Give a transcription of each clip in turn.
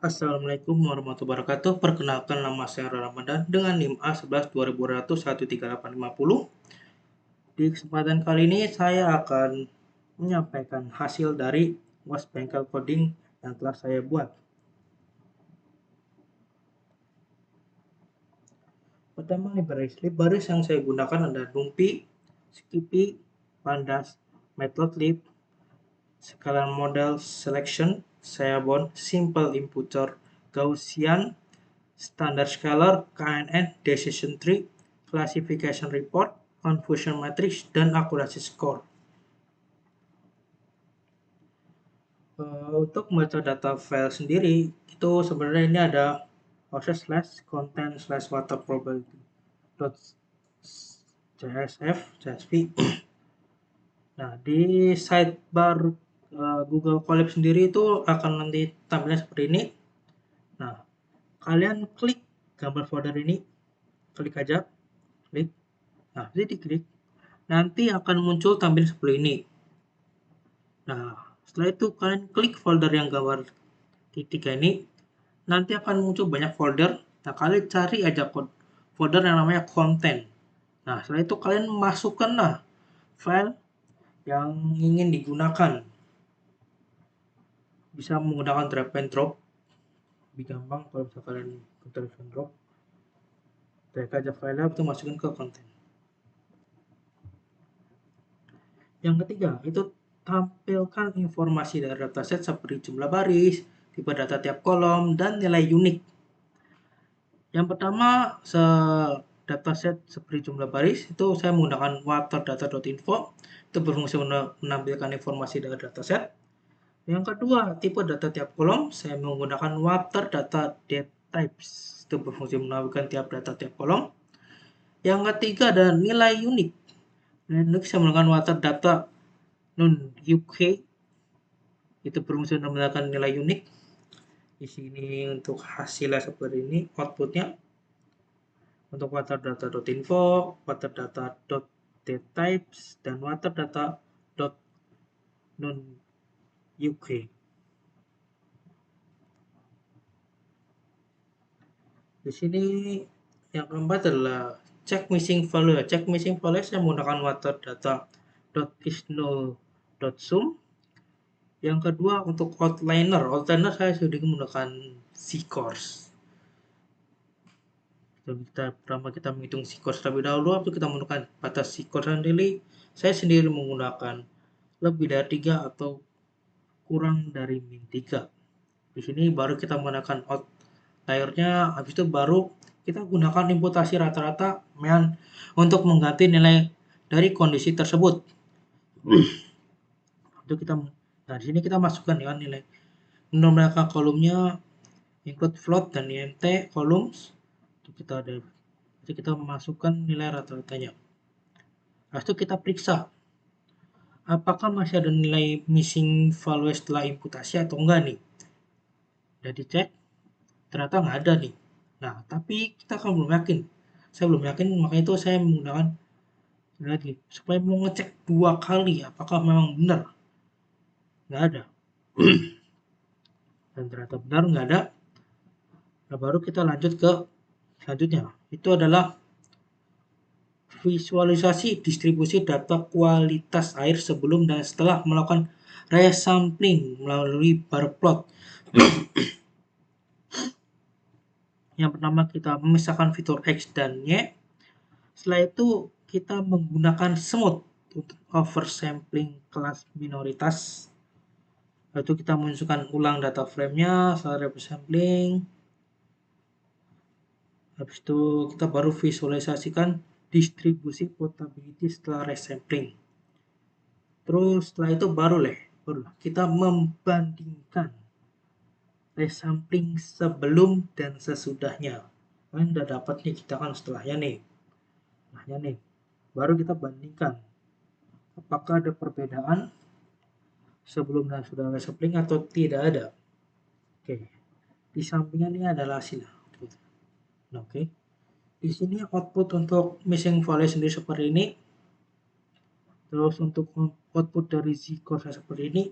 Assalamualaikum warahmatullahi wabarakatuh. Perkenalkan, nama saya Ramadan dengan NIM A11 2000 13850. Di kesempatan kali ini saya akan menyampaikan hasil dari UAS Bengkel Coding yang telah saya buat. Pertama, libraries yang saya gunakan adalah NumPy, Skippy, Pandas, Matplotlib, Scalar Model Selection, Seaborn, Simple Imputer, Gaussian, Standard Scalar, KNN, Decision Tree, Classification Report, Confusion Matrix, dan Accuracy Score. Untuk membaca data file sendiri, itu sebenarnya ini ada process/content/water probability.csv. Nah, di sidebar Google Colab sendiri itu akan nanti tampilnya seperti ini. Nah, kalian klik gambar folder ini, klik aja, klik. Nah, jadi diklik, nanti akan muncul tampil seperti ini. Nah, setelah itu kalian klik folder yang gambar tiga ini, nanti akan muncul banyak folder. Nah, kalian cari aja folder yang namanya konten. Nah, setelah itu kalian masukkanlah file yang ingin digunakan. Bisa menggunakan drag and drop. Lebih gampang kalau bisa kalian drag and drop. Drag aja file itu masukin ke konten. Yang ketiga, itu tampilkan informasi dari dataset seperti jumlah baris, tipe data tiap kolom, dan nilai unik. Yang pertama, dataset seperti jumlah baris, itu saya menggunakan waterdata.info, itu berfungsi menampilkan informasi dari dataset. Yang kedua, tipe data tiap kolom, saya menggunakan waterdata.datatypes, itu berfungsi menampilkan tiap data tiap kolom. Yang ketiga ada nilai unik. Nilai unik saya menggunakan waterdata non-UK, itu berfungsi menampilkan nilai unik. Di sini untuk hasilnya seperti ini, outputnya untuk waterdata.info, waterdata.datatypes, dan waterdata.non-UK. Di sini yang keempat adalah check missing value. Check missing value saya menggunakan waterdata.isnull.sum. Yang kedua untuk outliner saya sudah menggunakan Zcourse. Pertama kita menghitung Zcourse terlebih dahulu, waktu kita menggunakan batas Zcourse sendiri, saya sendiri menggunakan lebih dari 3 atau kurang dari min 3. Di sini baru kita menggunakan outliernya, habis itu baru kita gunakan imputasi rata-rata untuk mengganti nilai dari kondisi tersebut. Untuk kita, nah di sini kita masukkan ya nilai menambahkan kolomnya include float dan IMT columns. Untuk kita masukkan nilai rata-ratanya. Lalu itu kita periksa apakah masih ada nilai missing value setelah imputasi atau enggak nih. Udah dicek, ternyata nggak ada nih. Nah, tapi kita kan belum yakin. Saya belum yakin, makanya itu saya menggunakan lagi supaya mau ngecek 2 kali apakah memang benar. Nggak ada. Dan ternyata benar nggak ada. Nah, baru kita lanjut ke selanjutnya. Itu adalah visualisasi distribusi data kualitas air sebelum dan setelah melakukan resampling melalui bar plot. Yang pertama kita memisahkan fitur X dan Y. Setelah itu kita menggunakan smooth untuk oversampling kelas minoritas. Lalu kita munculkan ulang data frame-nya setelah resampling. Habis itu kita baru visualisasikan distribusi potability setelah resampling. Terus setelah itu baru kita membandingkan resampling sebelum dan sesudahnya. Kan udah dapat nih kita kan setelahnya nih. Baru kita bandingkan apakah ada perbedaan sebelum dan sudah resampling atau tidak ada. Oke. Di sampingnya ini adalah hasilnya. Oke. Di sini output untuk missing value sendiri seperti ini. Terus untuk output dari Zcourse seperti ini.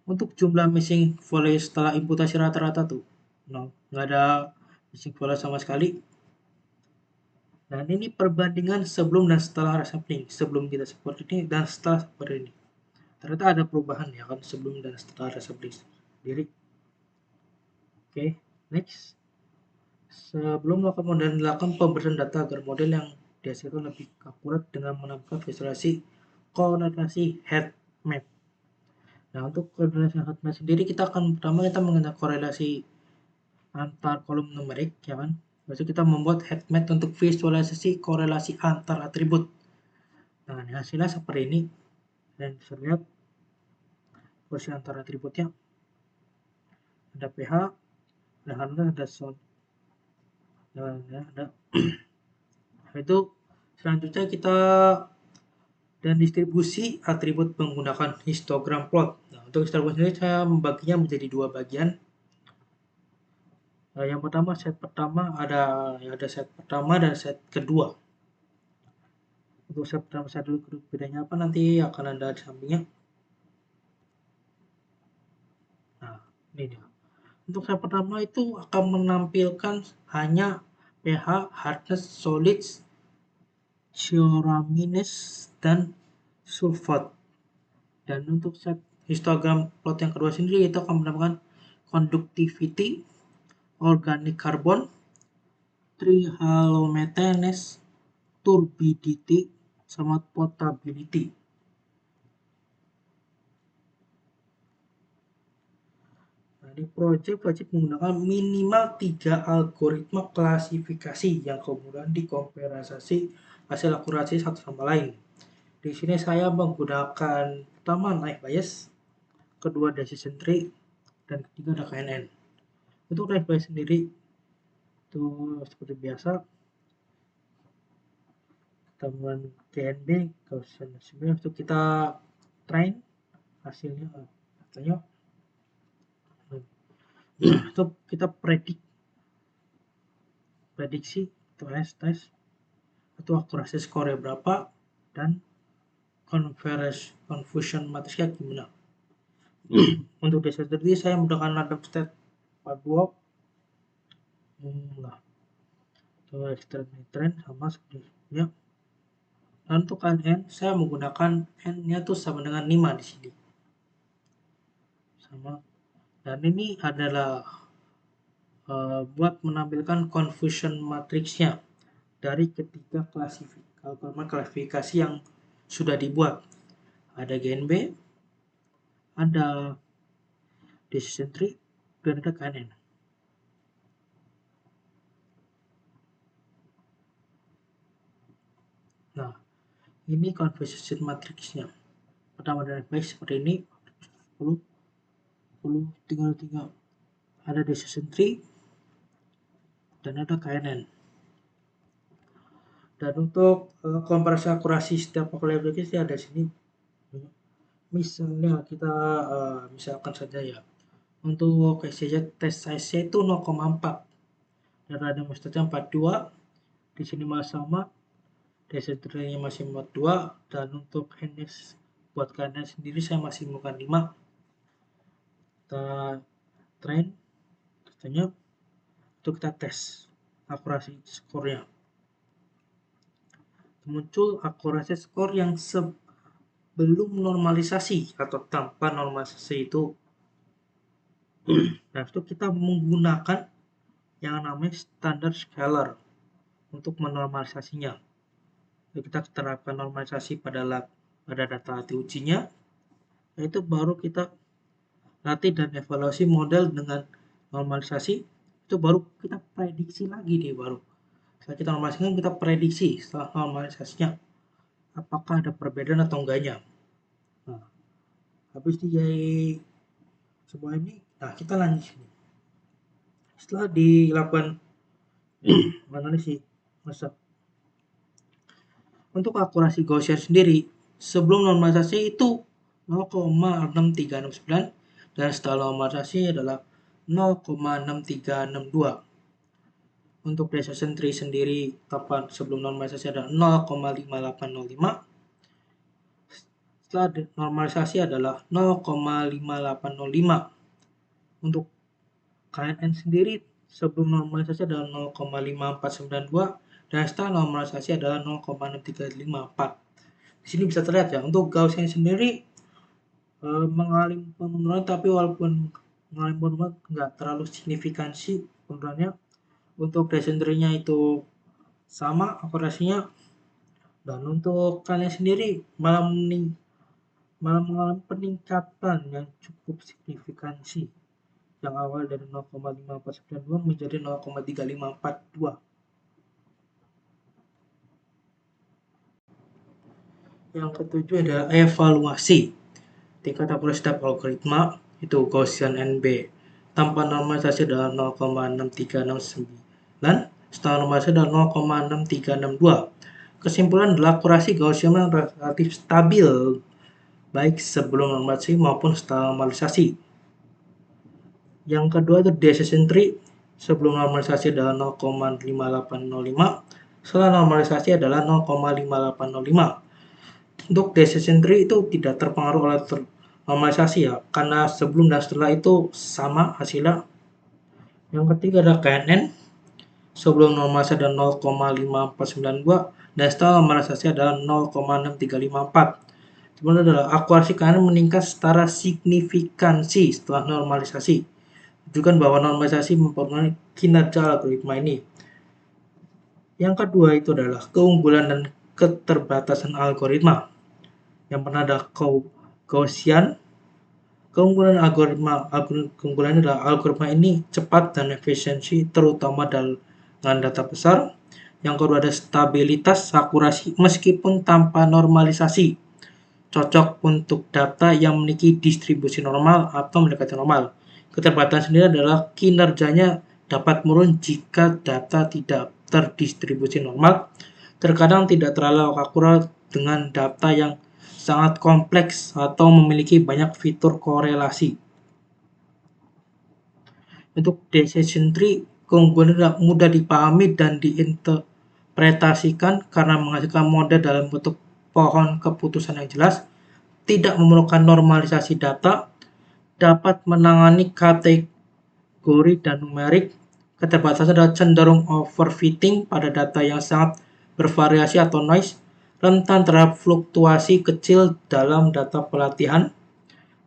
Untuk jumlah missing volley setelah imputasi rata-rata tuh, nggak ada missing volley sama sekali. Dan ini perbandingan sebelum dan setelah reshuffling, sebelum kita seperti ini dan setelah seperti ini. Ternyata ada perubahan ya kan sebelum dan setelah reshuffling sendiri. Oke, next. Sebelum melakukan model, dilakukan pemberian data agar model yang dihasilkan lebih akurat dengan menambahkan visualisasi korelasi heat map. Nah, untuk korelasi heat map sendiri kita mengenal korelasi antar kolom numerik ya kan. Lalu kita membuat heat map untuk visualisasi korelasi antar atribut. Nah, hasilnya seperti ini. Dan bisa lihat korelasi antar atributnya. Ada pH, ada harga, ada sound. Ada itu selanjutnya kita dan distribusi atribut menggunakan histogram plot. Nah, untuk histogram ini saya membaginya menjadi dua bagian. Yang pertama set pertama ada set pertama dan set kedua. Untuk set pertama set dulu bedanya apa nanti akan ada di sampingnya. Nah, ini dia. Untuk set pertama itu akan menampilkan hanya pH, hardness, solids, ceramines, dan sulfat. Dan untuk set histogram plot yang kedua sendiri itu akan menampilkan conductivity, organic carbon, trihalomethanes, turbidity, sama potability. Nah, di project wajib menggunakan minimal 3 algoritma klasifikasi yang kemudian dikomparasi hasil akurasi satu sama lain. Di sini saya menggunakan pertama naive Bayes, kedua decision tree, dan ketiga ada KNN. Untuk naive Bayes sendiri itu seperti biasa temuan GNB Gaussian untuk kita train hasilnya katanya untuk kita prediksi tes atau akurasi skornya berapa dan confusion matriksnya gimana. Untuk desa tadi saya menggunakan random state 42 atau external trend sama sepertinya. Dan untuk n saya menggunakan n-nya tuh sama dengan 5 di sini. Sama. Dan ini adalah buat menampilkan confusion matriksnya dari ketiga klasifikasi yang sudah dibuat. Ada GNB, ada decision tree, dan ada KNN. Nah, ini confusion matriksnya. Pertama dari baik seperti ini, 10, 3. Ada decision tree, dan ada KNN. Dan untuk komparasi akurasi setiap aplikasi ada sini. Misalnya kita misalkan saja ya, untuk test size itu 0,4 dan ada mustardnya 42, di sini masih sama, decision-nya masih 42, dan untuk NS buat kalian sendiri saya masih menggunakan 5. Kita train katanya untuk kita tes akurasi skornya. Muncul akurasi skor yang sebelum normalisasi atau tanpa normalisasi itu. Nah, itu kita menggunakan yang namanya standard scalar untuk menormalisasinya. Jadi kita terapkan normalisasi pada data hati ujinya, yaitu baru kita latih dan evaluasi model dengan normalisasi, itu baru kita prediksi lagi deh baru. Setelah kita normalisasikan, kita prediksi setelah normalisasinya apakah ada perbedaan atau enggaknya. Nah, habis dijahit semua ini, nah kita lanjut sini. Setelah dilakukan analisis masa untuk akurasi Gaussian sendiri sebelum normalisasi itu 0,6369 dan setelah normalisasi adalah 0,6362. Untuk decision tree sendiri kapan sebelum normalisasi ada 0,5805, setelah normalisasi adalah 0,5805. Untuk KNN sendiri sebelum normalisasi adalah 0,5492 dan setelah normalisasi adalah 0,6354. Di sini bisa terlihat ya, untuk Gaussian sendiri mengalami penurunan, tapi walaupun mengalami penurunan nggak terlalu signifikansi penurunannya. Untuk descendringnya itu sama akurasinya, dan untuk kalian sendiri malah mengalami peningkatan yang cukup signifikansi, yang awal dari 0,5492 menjadi 0,3542. Yang ketujuh adalah evaluasi tingkat akurasi setiap algoritma, itu Gaussian NB tanpa normalisasi adalah 0,6369, setelah normalisasi adalah 0,6362. Kesimpulan adalah akurasi Gaussian relatif stabil baik sebelum normalisasi maupun setelah normalisasi. Yang kedua itu decision tree sebelum normalisasi adalah 0,5805, setelah normalisasi adalah 0,5805. Untuk decision tree itu tidak terpengaruh oleh normalisasi ya, karena sebelum dan setelah itu sama hasilnya. Yang ketiga adalah KNN sebelum normalisasi adalah 0,5492 dan setelah normalisasi adalah 0,6354. Kemudian adalah akurasi KNN meningkat secara signifikansi setelah normalisasi, menunjukkan bahwa normalisasi mempengaruhi kinerja algoritma ini. Yang kedua itu adalah keunggulan dan keterbatasan algoritma. Yang pertama ada Gaussian. Keunggulannya adalah algoritma ini cepat dan efisiensi, terutama dengan data besar. Yang kedua ada stabilitas akurasi meskipun tanpa normalisasi, cocok untuk data yang memiliki distribusi normal atau mendekati normal. Keterbatasan sendiri adalah kinerjanya dapat menurun jika data tidak terdistribusi normal, terkadang tidak terlalu akurat dengan data yang sangat kompleks atau memiliki banyak fitur korelasi. Untuk decision tree, keunggulannya mudah dipahami dan diinterpretasikan karena menghasilkan model dalam bentuk pohon keputusan yang jelas, tidak memerlukan normalisasi data, dapat menangani kategori dan numerik. Keterbatasan adalah cenderung overfitting pada data yang sangat bervariasi atau noise, rentan terhadap fluktuasi kecil dalam data pelatihan.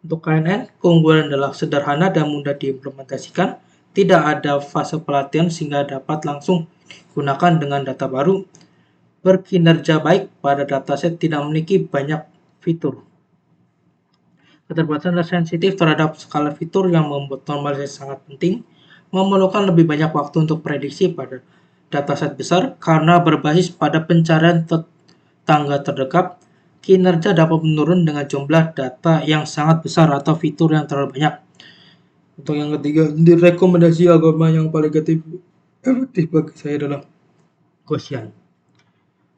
Untuk KNN, keunggulan adalah sederhana dan mudah diimplementasikan, tidak ada fase pelatihan sehingga dapat langsung digunakan dengan data baru, berkinerja baik pada dataset, tidak memiliki banyak fitur. Keterbatasan adalah sensitif terhadap skala fitur yang membuat normalisasi sangat penting, memerlukan lebih banyak waktu untuk prediksi pada dataset besar karena berbasis pada pencarian tetangga terdekat. Kinerja dapat menurun dengan jumlah data yang sangat besar atau fitur yang terlalu banyak. Untuk yang ketiga, rekomendasi algoritma yang paling efektif bagi saya adalah Gaussian.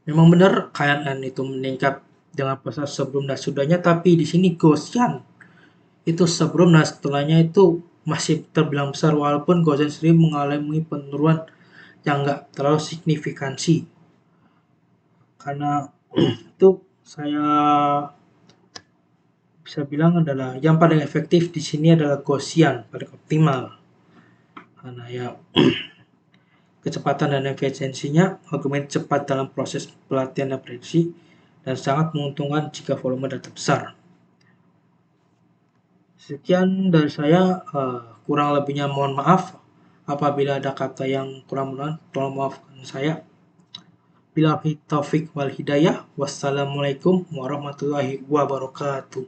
Memang benar KNN itu meningkat dengan pasal sebelum dan sudahnya, tapi di sini Gaussian itu sebelum dan setelahnya itu masih terbilang besar, walaupun Gaussian sendiri mengalami penurunan yang nggak terlalu signifikansi. Karena itu saya bisa bilang adalah yang paling efektif di sini adalah Gaussian, paling optimal. Karena ya kecepatan dan efisiensinya, argumen cepat dalam proses pelatihan dan prediksi, dan sangat menguntungkan jika volume data besar. Sekian dari saya, kurang lebihnya mohon maaf. Apabila ada kata yang kurang berkenan, tolong maafkan saya. Billahi taufik wal hidayah. Wassalamualaikum warahmatullahi wabarakatuh.